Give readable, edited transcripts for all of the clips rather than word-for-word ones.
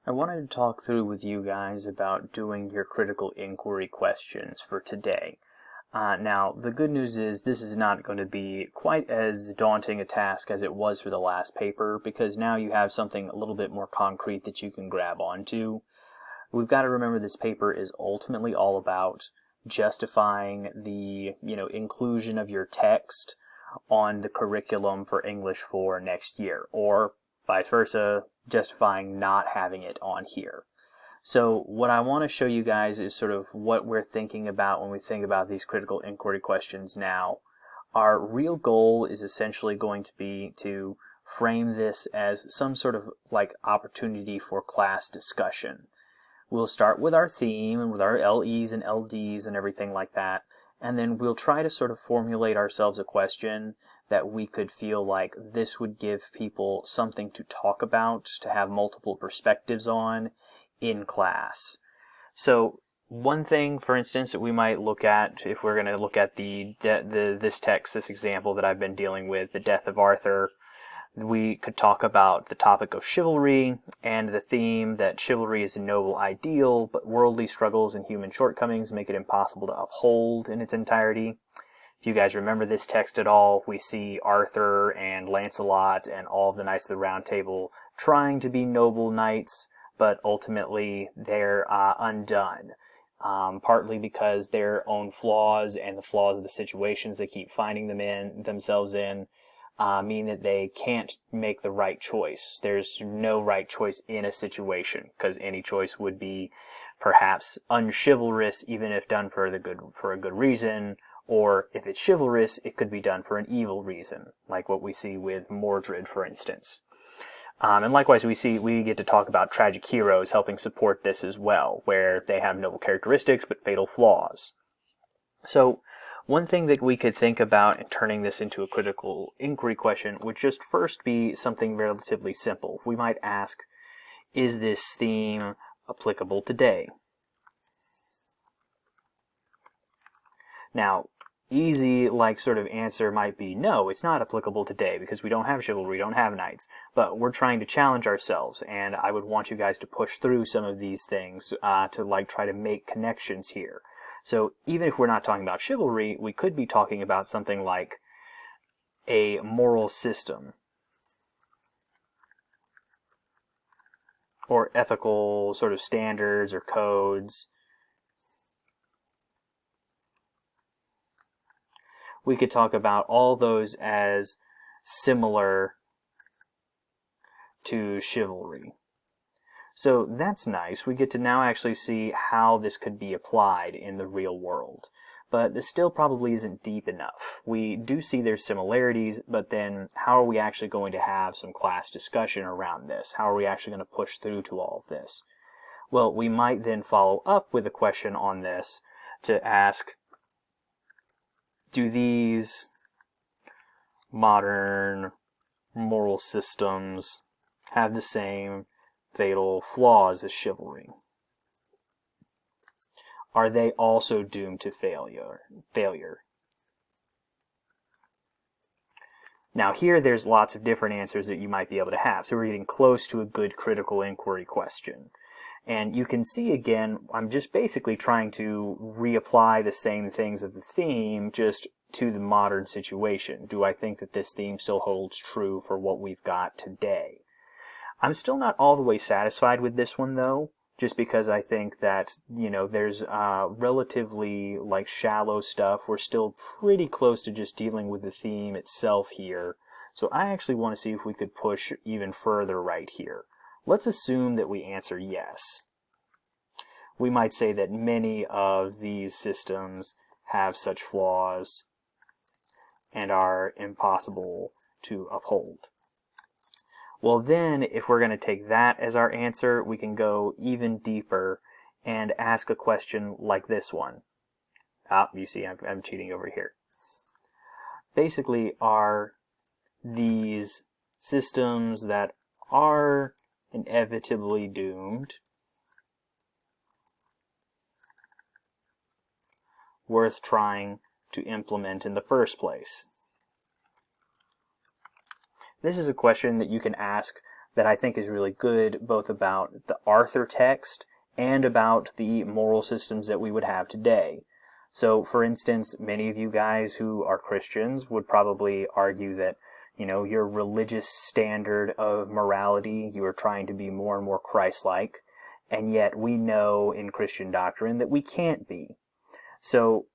I wanted to talk through with you guys about doing your critical inquiry questions for today. Now, the good news is this is not going to be quite as daunting a task as it was for the last paper, because now you have something a little bit more concrete that you can grab onto. We've got to remember this paper is ultimately all about justifying the, inclusion of your text on the curriculum for English for next year, or vice versa, justifying not having it on here. So what I want to show you guys is sort of what we're thinking about when we think about these critical inquiry questions now. Our real goal is essentially going to be to frame this as some sort of like opportunity for class discussion. We'll start with our theme and with our LEs and LDs and everything like that, and then we'll try to sort of formulate ourselves a question that we could feel like this would give people something to talk about, to have multiple perspectives on in class. So one thing, for instance, that we might look at, if we're going to look at this text, this example that I've been dealing with, the death of Arthur, we could talk about the topic of chivalry and the theme that chivalry is a noble ideal, but worldly struggles and human shortcomings make it impossible to uphold in its entirety. If you guys remember this text at all, we see Arthur and Lancelot and all of the Knights of the Round Table trying to be noble knights, but ultimately they're undone. Partly because their own flaws and the flaws of the situations they keep finding themselves in mean that they can't make the right choice. There's no right choice in a situation, because any choice would be perhaps unchivalrous, even if done for a good reason, or if it's chivalrous, it could be done for an evil reason, like what we see with Mordred, for instance. And likewise, we get to talk about tragic heroes helping support this as well, where they have noble characteristics but fatal flaws. So one thing that we could think about in turning this into a critical inquiry question would just first be something relatively simple. We might ask, is this theme applicable today? Now, easy sort of answer might be no, it's not applicable today because we don't have chivalry, we don't have knights, but we're trying to challenge ourselves, and I would want you guys to push through some of these things to try to make connections here. So even if we're not talking about chivalry, we could be talking about something like a moral system or ethical sort of standards or codes. We could talk about all those as similar to chivalry. So that's nice. We get to now actually see how this could be applied in the real world. But this still probably isn't deep enough. We do see there's similarities, but then how are we actually going to have some class discussion around this? How are we actually going to push through to all of this? Well, we might then follow up with a question on this to ask, do these modern moral systems have the same fatal flaws as chivalry? Are they also doomed to failure? Now here there's lots of different answers that you might be able to have, so we're getting close to a good critical inquiry question. And you can see again, I'm just basically trying to reapply the same things of the theme just to the modern situation. Do I think that this theme still holds true for what we've got today? I'm still not all the way satisfied with this one though, just because I think that, there's relatively shallow stuff. We're still pretty close to just dealing with the theme itself here. So I actually want to see if we could push even further right here. Let's assume that we answer yes. We might say that many of these systems have such flaws and are impossible to uphold. Well then, if we're going to take that as our answer, we can go even deeper and ask a question like this one. You see, I'm cheating over here. Basically, are these systems that are inevitably doomed worth trying to implement in the first place? This is a question that you can ask that I think is really good, both about the Arthur text and about the moral systems that we would have today. So, for instance, many of you guys who are Christians would probably argue that, your religious standard of morality, you are trying to be more and more Christ-like, and yet we know in Christian doctrine that we can't be. So,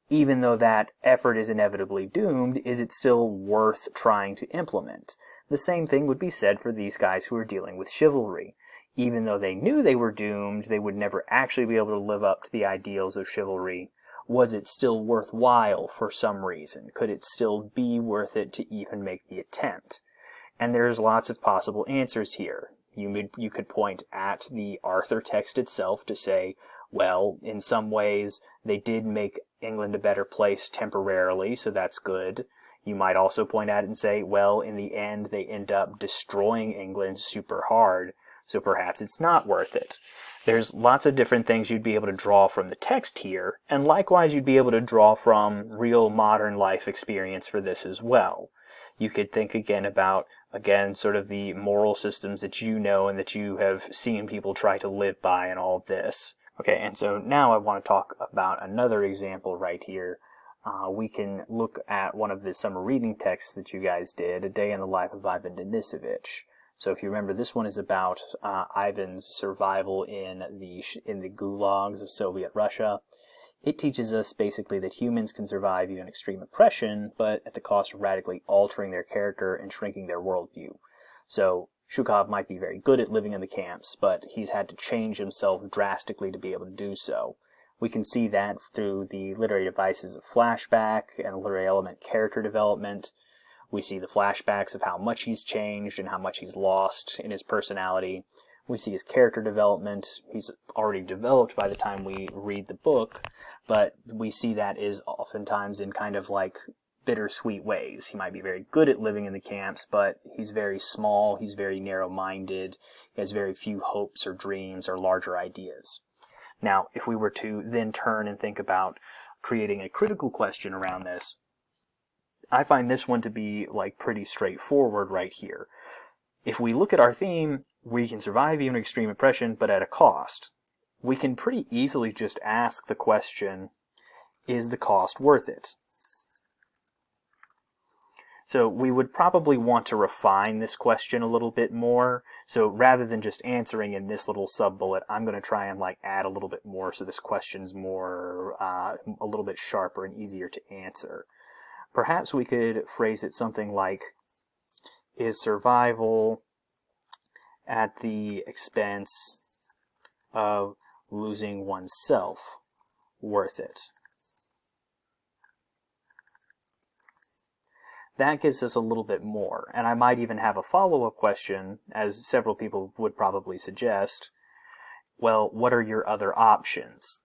even though that effort is inevitably doomed, is it still worth trying to implement? The same thing would be said for these guys who are dealing with chivalry. Even though they knew they were doomed, they would never actually be able to live up to the ideals of chivalry. Was it still worthwhile for some reason? Could it still be worth it to even make the attempt? And there's lots of possible answers here. You could point at the Arthur text itself to say, well, in some ways, they did make England a better place temporarily, so that's good. You might also point at it and say, well, in the end, they end up destroying England super hard, so perhaps it's not worth it. There's lots of different things you'd be able to draw from the text here, and likewise you'd be able to draw from real modern life experience for this as well. You could think again about, sort of the moral systems that you know and that you have seen people try to live by and all of this. Okay, and so now I want to talk about another example right here. We can look at one of the summer reading texts that you guys did, A Day in the Life of Ivan Denisovich. So if you remember, this one is about Ivan's survival in the gulags of Soviet Russia. It teaches us basically that humans can survive even extreme oppression, but at the cost of radically altering their character and shrinking their worldview. So Zhukov might be very good at living in the camps, but he's had to change himself drastically to be able to do so. We can see that through the literary devices of flashback and literary element character development. We see the flashbacks of how much he's changed and how much he's lost in his personality. We see his character development. He's already developed by the time we read the book, but we see that is oftentimes in kind of like bittersweet ways. He might be very good at living in the camps, but he's very small, he's very narrow-minded, he has very few hopes or dreams or larger ideas. Now, if we were to then turn and think about creating a critical question around this, I find this one to be pretty straightforward right here. If we look at our theme, we can survive even extreme oppression, but at a cost. We can pretty easily just ask the question, is the cost worth it? So we would probably want to refine this question a little bit more. So rather than just answering in this little sub-bullet, I'm going to try and add a little bit more so this question's more, a little bit sharper and easier to answer. Perhaps we could phrase it something like, is survival at the expense of losing oneself worth it? That gives us a little bit more, and I might even have a follow-up question, as several people would probably suggest. Well, what are your other options?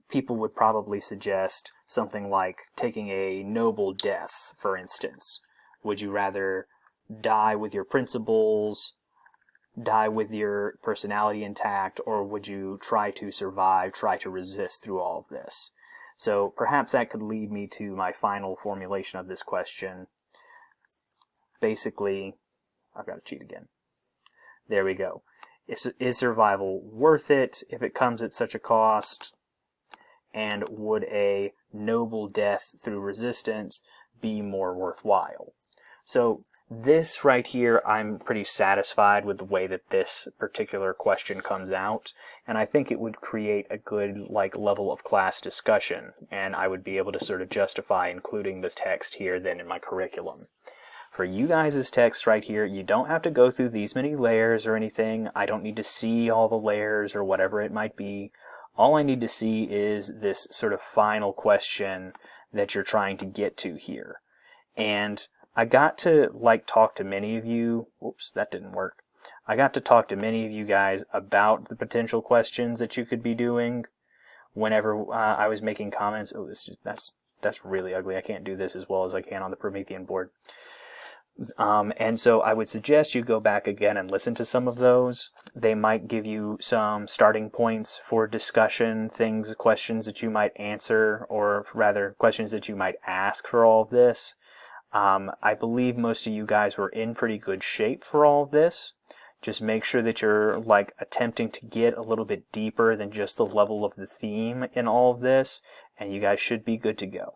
People would probably suggest something like taking a noble death, for instance. Would you rather die with your principles, die with your personality intact, or would you try to survive, try to resist through all of this? So perhaps that could lead me to my final formulation of this question. Basically, I've got to cheat again. There we go. Is survival worth it if it comes at such a cost? And would a noble death through resistance be more worthwhile? So this right here, I'm pretty satisfied with the way that this particular question comes out, and I think it would create a good level of class discussion, and I would be able to sort of justify including this text here then in my curriculum. For you guys' text right here, you don't have to go through these many layers or anything. I don't need to see all the layers or whatever it might be. All I need to see is this sort of final question that you're trying to get to here. And I got to talk to many of you. Oops, that didn't work. I got to talk to many of you guys about the potential questions that you could be doing whenever I was making comments. Oh, that's really ugly. I can't do this as well as I can on the Promethean board. And so I would suggest you go back again and listen to some of those. They might give you some starting points for discussion, questions that you might answer, or rather questions that you might ask for all of this. I believe most of you guys were in pretty good shape for all of this. Just make sure that you're like attempting to get a little bit deeper than just the level of the theme in all of this, and you guys should be good to go.